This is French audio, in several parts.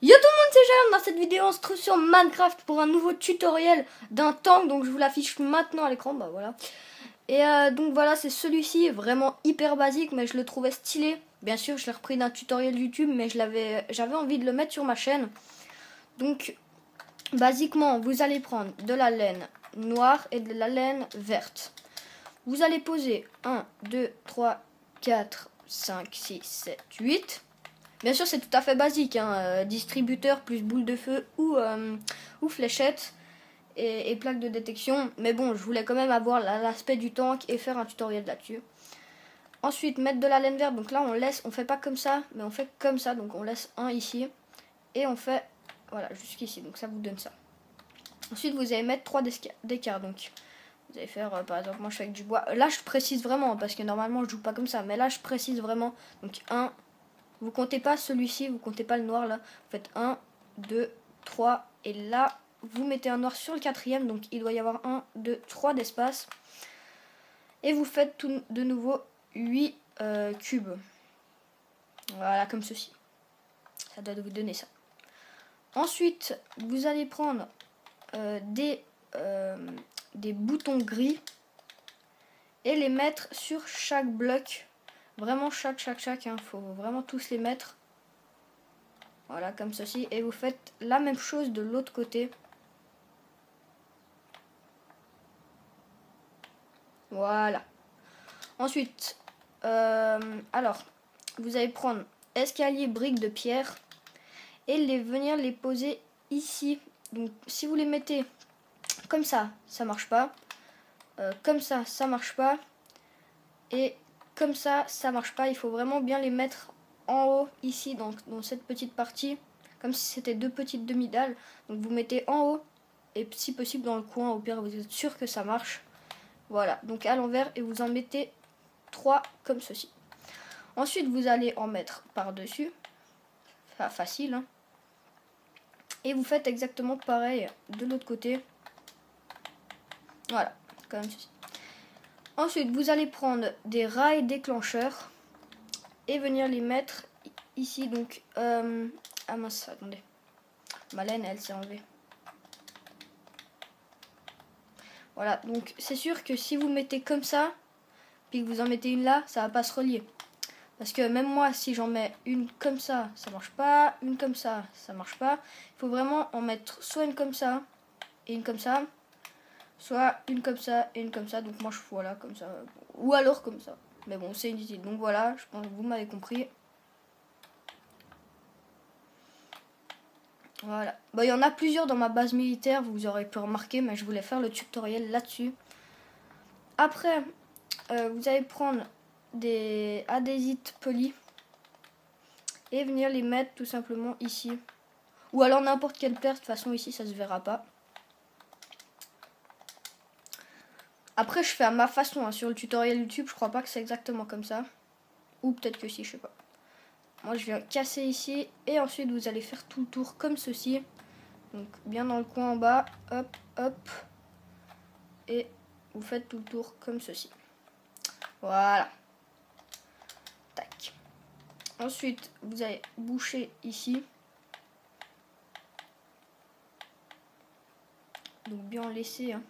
Yo tout le monde, c'est Jeanne. Dans cette vidéo on se trouve sur Minecraft pour un nouveau tutoriel d'un tank. Donc je vous l'affiche maintenant à l'écran, bah voilà. Et donc voilà, c'est celui-ci, vraiment hyper basique, mais je le trouvais stylé. Bien sûr je l'ai repris d'un tutoriel YouTube, mais j'avais envie de le mettre sur ma chaîne. Donc basiquement vous allez prendre de la laine noire et de la laine verte. Vous allez poser 1, 2, 3, 4, 5, 6, 7, 8. Bien sûr, c'est tout à fait basique, hein, distributeur plus boule de feu ou fléchette et plaque de détection. Mais bon, je voulais quand même avoir l'aspect du tank et faire un tutoriel là-dessus. Ensuite, mettre de la laine verte. Donc là, on fait pas comme ça, mais on fait comme ça. Donc on laisse un ici et on fait, voilà, jusqu'ici. Donc ça vous donne ça. Ensuite, vous allez mettre 3 d'écart. Donc vous allez faire, par exemple, moi je fais avec du bois. Là, je précise vraiment, parce que normalement, je joue pas comme ça. Mais là, je précise vraiment. Donc 1. Vous comptez pas celui-ci, vous comptez pas le noir là. Vous faites 1, 2, 3. Et là, vous mettez un noir sur le quatrième. Donc il doit y avoir 1, 2, 3 d'espace. Et vous faites tout de nouveau 8 cubes. Voilà, comme ceci. Ça doit vous donner ça. Ensuite, vous allez prendre des boutons gris. Et les mettre sur chaque bloc. Vraiment chaque, hein. Faut vraiment tous les mettre. Voilà, comme ceci. Et vous faites la même chose de l'autre côté. Voilà. Ensuite, alors, vous allez prendre escalier, briques de pierre et venir les poser ici. Donc, si vous les mettez comme ça marche pas. Comme ça marche pas. Et comme ça marche pas. Il faut vraiment bien les mettre en haut, ici, dans cette petite partie. Comme si c'était deux petites demi-dalles. Donc, vous mettez en haut et si possible dans le coin. Au pire, vous êtes sûr que ça marche. Voilà, donc à l'envers et vous en mettez 3 comme ceci. Ensuite, vous allez en mettre par-dessus. Enfin, facile, hein. Et vous faites exactement pareil de l'autre côté. Voilà, comme ceci. Ensuite, vous allez prendre des rails déclencheurs et venir les mettre ici. Donc, ah mince, attendez. Ma laine, elle s'est enlevée. Voilà, donc c'est sûr que si vous mettez comme ça, puis que vous en mettez une là, ça va pas se relier. Parce que même moi, si j'en mets une comme ça marche pas. Une comme ça marche pas. Il faut vraiment en mettre soit une comme ça et une comme ça. Soit une comme ça et une comme ça. Donc moi, je voilà, comme ça. Ou alors comme ça. Mais bon, c'est inutile. Donc voilà, je pense que vous m'avez compris. Voilà. Bon, il y en a plusieurs dans ma base militaire, vous aurez pu remarquer, mais je voulais faire le tutoriel là-dessus. Après, vous allez prendre des adhésites polis et venir les mettre tout simplement ici. Ou alors n'importe quelle paire, de toute façon ici ça se verra pas. Après je fais à ma façon, hein. Sur le tutoriel YouTube je crois pas que c'est exactement comme ça. Ou peut-être que si, je sais pas. Moi je viens casser ici et ensuite vous allez faire tout le tour comme ceci. Donc bien dans le coin en bas, hop, hop. Et vous faites tout le tour comme ceci. Voilà. Tac. Ensuite vous allez boucher ici. Donc bien laisser, hein.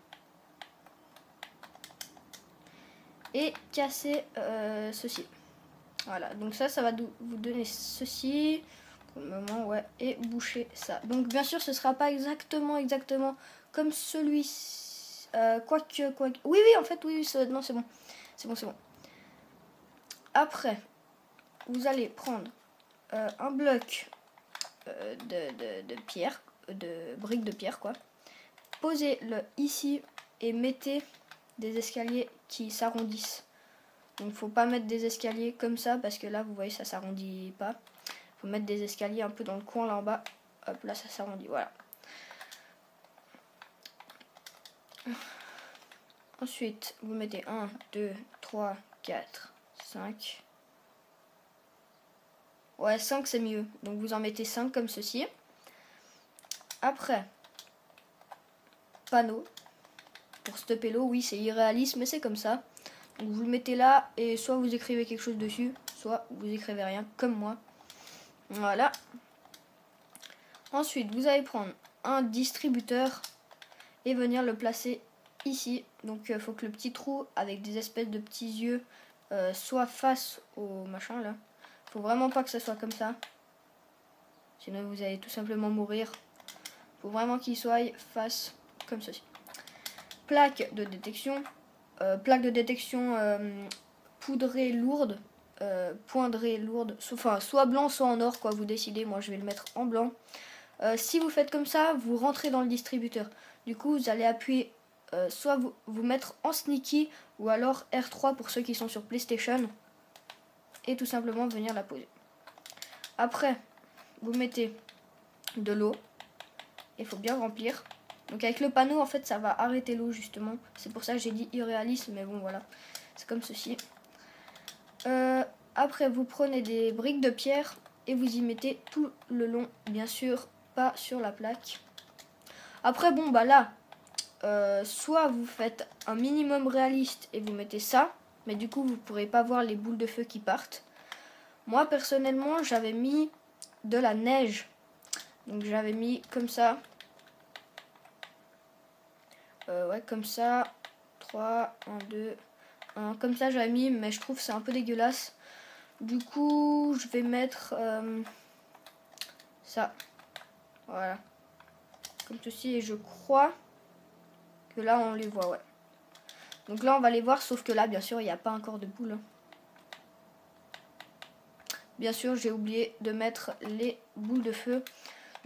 Et casser ceci. Voilà, donc ça va vous donner ceci. Pour le moment, ouais. Et boucher ça. Donc bien sûr, ce sera pas exactement comme celui-ci. Quoique. Oui, en fait, oui, non, c'est bon. C'est bon. Après, vous allez prendre un bloc de pierre, de briques de pierre, quoi. Posez-le ici et mettez des escaliers qui s'arrondissent. Donc faut pas mettre des escaliers comme ça parce que là vous voyez ça s'arrondit pas. Faut mettre des escaliers un peu dans le coin là en bas. Hop là ça s'arrondit, voilà. Ensuite vous mettez 1, 2, 3, 4, 5. Ouais 5 c'est mieux. Donc vous en mettez 5 comme ceci. Après panneau. Pour stopper l'eau, oui c'est irréaliste mais c'est comme ça. Donc vous le mettez là et soit vous écrivez quelque chose dessus, soit vous écrivez rien comme moi. Voilà. Ensuite, vous allez prendre un distributeur et venir le placer ici. Donc il faut que le petit trou avec des espèces de petits yeux soit face au machin là. Faut vraiment pas que ça soit comme ça. Sinon vous allez tout simplement mourir. Faut vraiment qu'il soit face comme ceci. Plaque de détection. Poudrée lourde. Poindrée lourde. Enfin, soit blanc, soit en or, quoi, vous décidez. Moi, je vais le mettre en blanc. Si vous faites comme ça, vous rentrez dans le distributeur. Du coup, vous allez appuyer soit vous mettre en sneaky ou alors R3 pour ceux qui sont sur PlayStation. Et tout simplement venir la poser. Après, vous mettez de l'eau. Il faut bien remplir. Donc avec le panneau, en fait, ça va arrêter l'eau, justement. C'est pour ça que j'ai dit irréaliste, mais bon, voilà. C'est comme ceci. Après, vous prenez des briques de pierre et vous y mettez tout le long, bien sûr, pas sur la plaque. Après, bon, bah là, soit vous faites un minimum réaliste et vous mettez ça, mais du coup, vous ne pourrez pas voir les boules de feu qui partent. Moi, personnellement, j'avais mis de la neige. Donc, j'avais mis comme ça. Ouais, comme ça. 3, 1, 2, 1. Comme ça, j'avais mis, mais je trouve que c'est un peu dégueulasse. Du coup, je vais mettre ça. Voilà. Comme ceci. Et je crois que là, on les voit, ouais. Donc là, on va les voir, sauf que là, bien sûr, il n'y a pas encore de boule. Bien sûr, j'ai oublié de mettre les boules de feu.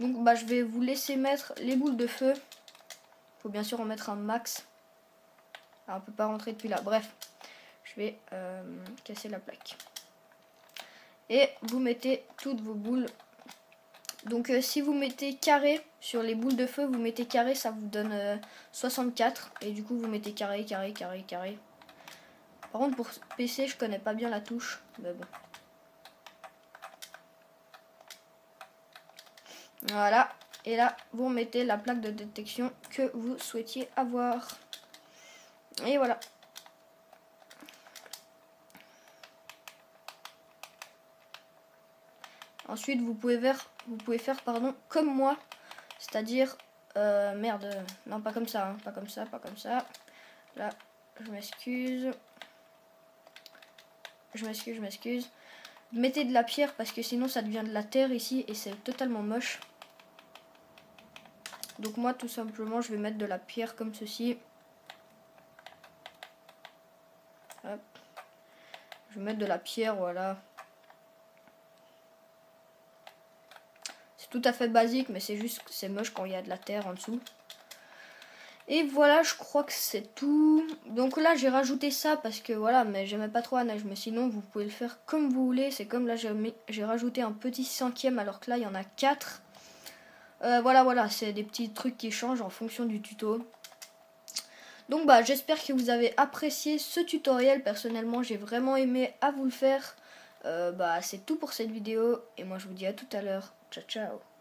Donc, bah, je vais vous laisser mettre les boules de feu. Il faut bien sûr en mettre un max. Alors, on ne peut pas rentrer depuis là. Bref, je vais casser la plaque. Et vous mettez toutes vos boules. Donc, si vous mettez carré sur les boules de feu, vous mettez carré, ça vous donne 64. Et du coup, vous mettez carré, carré, carré, carré. Par contre, pour PC, je connais pas bien la touche. Mais bon. Voilà. Et là, vous mettez la plaque de détection que vous souhaitiez avoir. Et voilà. Ensuite, vous pouvez faire comme moi. C'est-à-dire... merde. Non, pas comme ça. Hein, pas comme ça, pas comme ça. Là, je m'excuse. Je m'excuse. Mettez de la pierre parce que sinon ça devient de la terre ici et c'est totalement moche. Donc moi tout simplement je vais mettre de la pierre comme ceci. Hop. Je vais mettre de la pierre, voilà. C'est tout à fait basique mais c'est juste que c'est moche quand il y a de la terre en dessous. Et voilà, je crois que c'est tout. Donc là, j'ai rajouté ça parce que voilà, mais j'aimais pas trop la neige. Mais sinon, vous pouvez le faire comme vous voulez. C'est comme là, j'ai rajouté un petit 5e alors que là, il y en a 4. Voilà, c'est des petits trucs qui changent en fonction du tuto. Donc bah, j'espère que vous avez apprécié ce tutoriel. Personnellement, j'ai vraiment aimé à vous le faire. C'est tout pour cette vidéo. Et moi, je vous dis à tout à l'heure. Ciao, ciao.